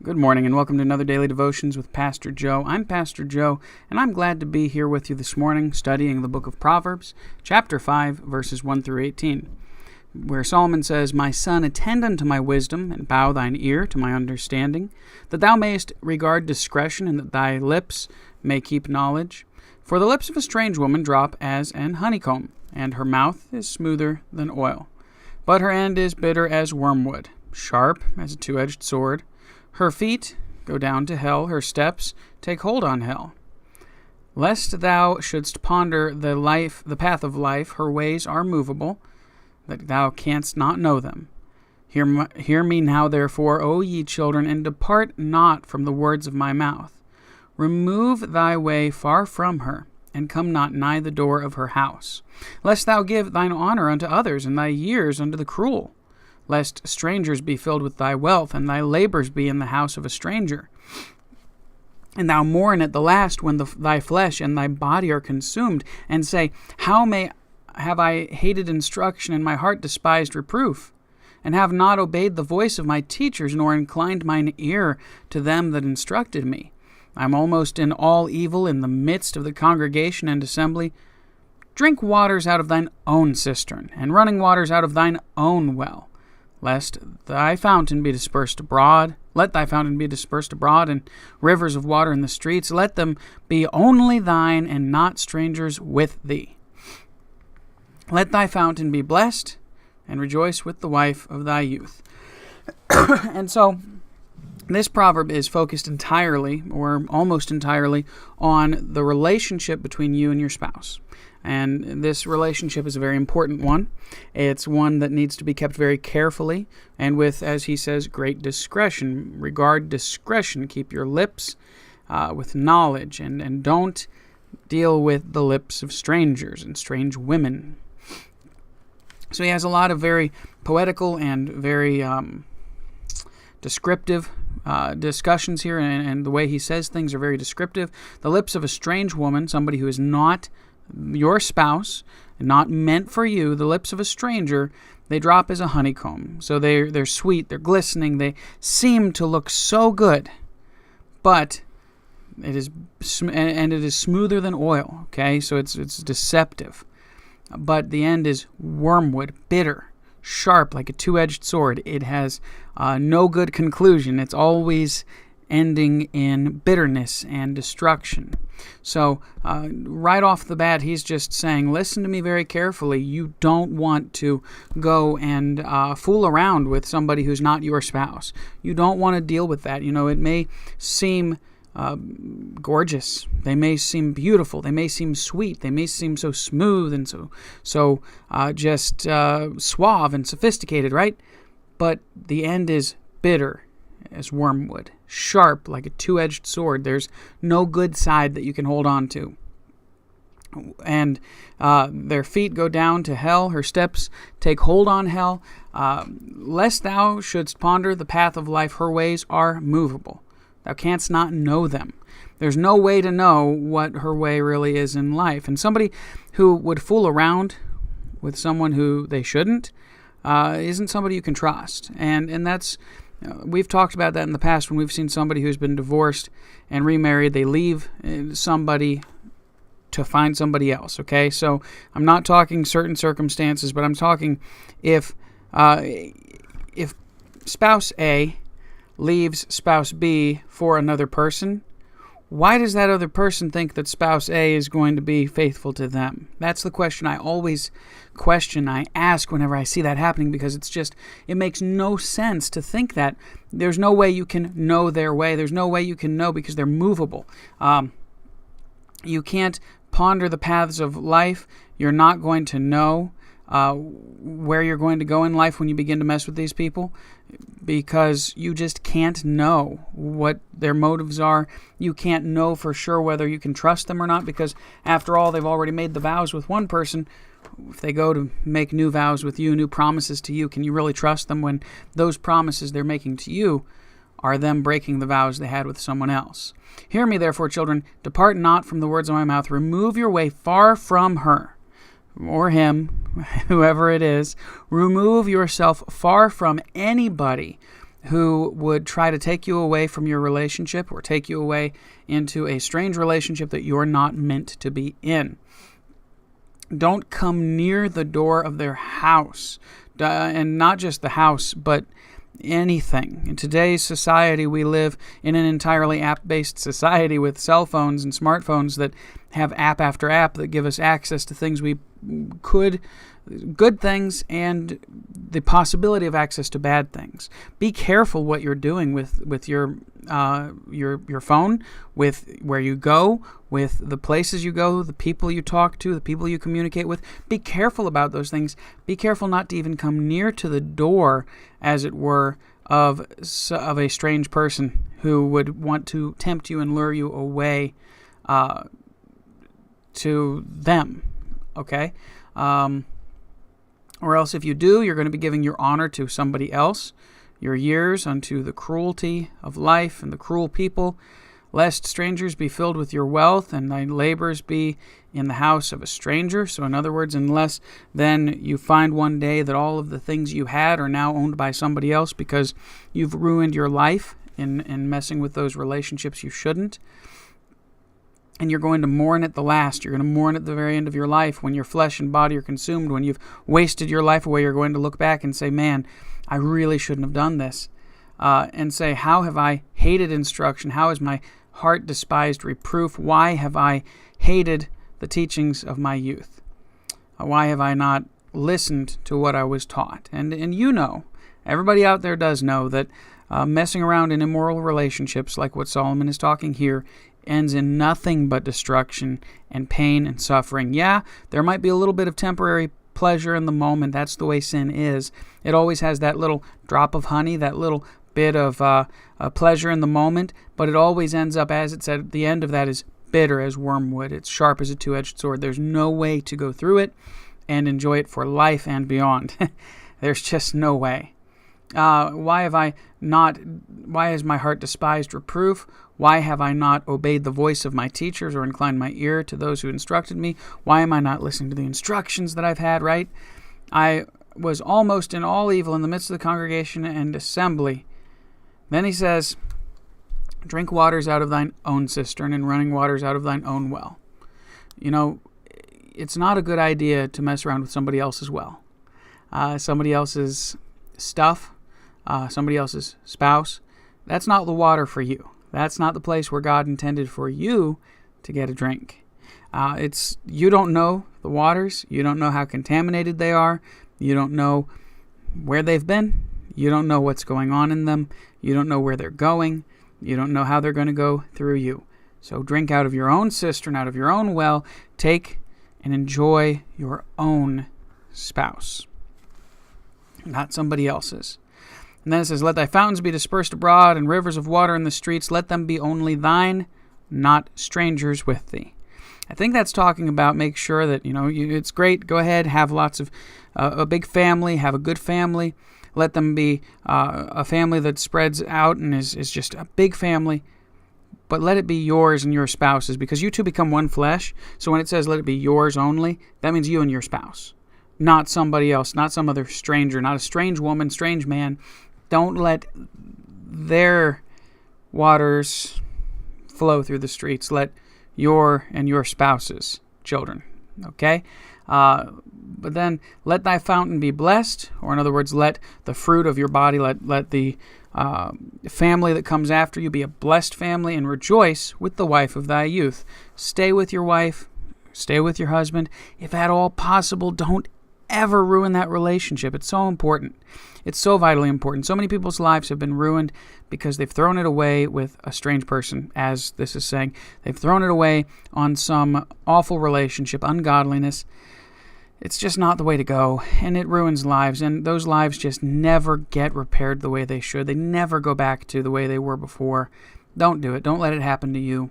Good morning and welcome to another Daily Devotions with Pastor Joe. I'm Pastor Joe, and I'm glad to be here with you this morning studying the book of Proverbs, chapter 5, verses 1 through 18, where Solomon says, "My son, attend unto my wisdom, and bow thine ear to my understanding, that thou mayest regard discretion, and that thy lips may keep knowledge. For the lips of a strange woman drop as an honeycomb, and her mouth is smoother than oil. But her end is bitter as wormwood, sharp as a two-edged sword. Her feet go down to hell, her steps take hold on hell. Lest thou shouldst ponder the path of life, her ways are moveable, that thou canst not know them. Hear me now, therefore, O ye children, and depart not from the words of my mouth. Remove thy way far from her, and come not nigh the door of her house. Lest thou give thine honor unto others, and thy years unto the cruel. Lest strangers be filled with thy wealth, and thy labors be in the house of a stranger. And thou mourn at the last when thy flesh and thy body are consumed, and say, How have I hated instruction, and my heart despised reproof? And have not obeyed the voice of my teachers, nor inclined mine ear to them that instructed me. I am almost in all evil in the midst of the congregation and assembly. Drink waters out of thine own cistern, and running waters out of thine own well. Lest thy fountain be dispersed abroad, let thy fountain be dispersed abroad, and rivers of water in the streets. Let them be only thine, and not strangers with thee. Let thy fountain be blessed, and rejoice with the wife of thy youth." And so, this proverb is focused entirely, or almost entirely, on the relationship between you and your spouse. And this relationship is a very important one. It's one that needs to be kept very carefully and with, as he says, great discretion. Regard discretion. Keep your lips with knowledge, and don't deal with the lips of strangers and strange women. So he has a lot of very poetical and very descriptive discussions here, and the way he says things are very descriptive. The lips of a strange woman, somebody who is not your spouse, not meant for you, the lips of a stranger, they drop as a honeycomb. So they're sweet, they're glistening, they seem to look so good, but it is smoother than oil. Okay, so it's deceptive. But the end is wormwood, bitter, sharp like a two-edged sword. It has no good conclusion. It's always ending in bitterness and destruction. So right off the bat, he's just saying, listen to me very carefully. You don't want to go and fool around with somebody who's not your spouse. You don't want to deal with that. You know, it may seem gorgeous. They may seem beautiful. They may seem sweet. They may seem so smooth and so just suave and sophisticated, right? But the end is bitter as wormwood, sharp like a two-edged sword. There's no good side that you can hold on to. And their feet go down to hell, her steps take hold on hell. Lest thou shouldst ponder the path of life, her ways are moveable. Thou canst not know them. There's no way to know what her way really is in life. And somebody who would fool around with someone who they shouldn't isn't somebody you can trust. And that's we've talked about that in the past when we've seen somebody who's been divorced and remarried. They leave somebody to find somebody else, okay? So I'm not talking certain circumstances, but I'm talking if spouse A leaves spouse B for another person, why does that other person think that spouse A is going to be faithful to them? That's the question I always ask whenever I see that happening, because it makes no sense to think that. There's no way you can know their way. There's no way you can know, because they're movable. You can't ponder the paths of life. You're not going to know where you're going to go in life when you begin to mess with these people, because you just can't know what their motives are. You can't know for sure whether you can trust them or not, because after all, they've already made the vows with one person. If they go to make new vows with you, new promises to you, can you really trust them when those promises they're making to you are them breaking the vows they had with someone else? Hear me, therefore, children, depart not from the words of my mouth. Remove your way far from her, or him, whoever it is. Remove yourself far from anybody who would try to take you away from your relationship or take you away into a strange relationship that you're not meant to be in. Don't come near the door of their house, and not just the house, but anything. In today's society, we live in an entirely app-based society with cell phones and smartphones that have app after app that give us access to things we could, good things, and the possibility of access to bad things. Be careful what you're doing with your phone, with where you go, with the places you go, the people you talk to, the people you communicate with. Be careful about those things. Be careful not to even come near to the door, as it were, of a strange person who would want to tempt you and lure you away to them. Okay? Or else if you do, you're going to be giving your honor to somebody else, your years unto the cruelty of life and the cruel people, lest strangers be filled with your wealth and thy labors be in the house of a stranger. So in other words, unless then you find one day that all of the things you had are now owned by somebody else because you've ruined your life in messing with those relationships you shouldn't. And you're going to mourn at the last. You're going to mourn at the very end of your life when your flesh and body are consumed. When you've wasted your life away, you're going to look back and say, man, I really shouldn't have done this. And say, how have I hated instruction? How has my heart despised reproof? Why have I hated the teachings of my youth? Why have I not listened to what I was taught? And you know, everybody out there does know that messing around in immoral relationships, like what Solomon is talking here, ends in nothing but destruction and pain and suffering. Yeah, there might be a little bit of temporary pleasure in the moment. That's the way sin is. It always has that little drop of honey, that little bit of pleasure in the moment, but it always ends up, as it said, the end of that is bitter as wormwood. It's sharp as a two-edged sword. There's no way to go through it and enjoy it for life and beyond. There's just no way. Why has my heart despised reproof? Why have I not obeyed the voice of my teachers or inclined my ear to those who instructed me? Why am I not listening to the instructions that I've had, right? I was almost in all evil in the midst of the congregation and assembly. Then he says, drink waters out of thine own cistern and running waters out of thine own well. You know, it's not a good idea to mess around with somebody else's well. Somebody else's stuff, somebody else's spouse. That's not the water for you. That's not the place where God intended for you to get a drink. You don't know the waters. You don't know how contaminated they are. You don't know where they've been. You don't know what's going on in them. You don't know where they're going. You don't know how they're going to go through you. So drink out of your own cistern, out of your own well. Take and enjoy your own spouse, not somebody else's. And then it says, let thy fountains be dispersed abroad, and rivers of water in the streets. Let them be only thine, not strangers with thee. I think that's talking about make sure that, it's great. Go ahead, have lots of, a big family, have a good family. Let them be a family that spreads out and is just a big family. But let it be yours and your spouse's, because you two become one flesh. So when it says let it be yours only, that means you and your spouse. Not somebody else, not some other stranger, not a strange woman, strange man. Don't let their waters flow through the streets. Let your and your spouse's children, okay? But then let thy fountain be blessed, or in other words, let the fruit of your body, let the family that comes after you be a blessed family, and rejoice with the wife of thy youth. Stay with your wife, stay with your husband. If at all possible, don't ever ruin that relationship. It's so important. It's so vitally important. So many people's lives have been ruined because they've thrown it away with a strange person, as this is saying. They've thrown it away on some awful relationship, ungodliness. It's just not the way to go, and it ruins lives, and those lives just never get repaired the way they should. They never go back to the way they were before. Don't do it. Don't let it happen to you.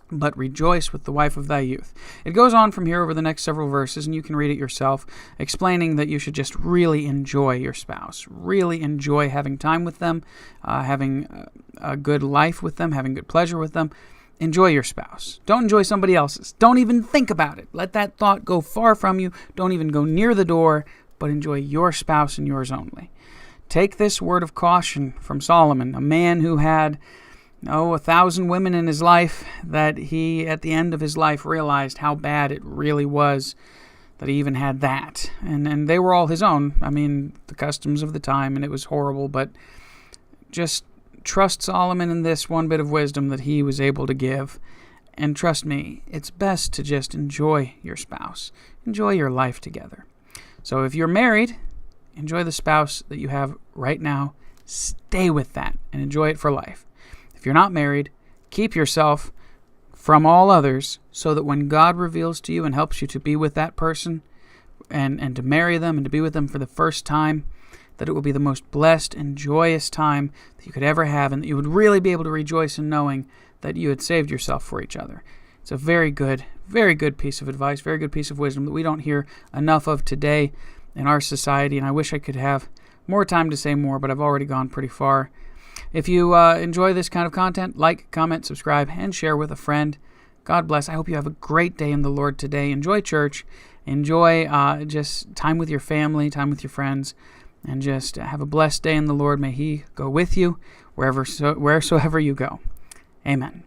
But rejoice with the wife of thy youth. It goes on from here over the next several verses, and you can read it yourself, explaining that you should just really enjoy your spouse, really enjoy having time with them, having a good life with them, having good pleasure with them. Enjoy your spouse. Don't enjoy somebody else's. Don't even think about it. Let that thought go far from you. Don't even go near the door, but enjoy your spouse and yours only. take this word of caution from Solomon, a man who had 1,000 women in his life, that he, at the end of his life, realized how bad it really was that he even had that. And they were all his own. I mean, the customs of the time, and it was horrible, but just trust Solomon in this one bit of wisdom that he was able to give. And trust me, it's best to just enjoy your spouse. Enjoy your life together. So if you're married, enjoy the spouse that you have right now. Stay with that and enjoy it for life. If you're not married, keep yourself from all others so that when God reveals to you and helps you to be with that person and to marry them and to be with them for the first time, that it will be the most blessed and joyous time that you could ever have, and that you would really be able to rejoice in knowing that you had saved yourself for each other. It's a very good piece of advice, very good piece of wisdom that we don't hear enough of today in our society, and I wish I could have more time to say more, but I've already gone pretty far. If you enjoy this kind of content, like, comment, subscribe, and share with a friend. God bless. I hope you have a great day in the Lord today. Enjoy church. Enjoy just time with your family, time with your friends, and just have a blessed day in the Lord. May He go with you wheresoever you go. Amen.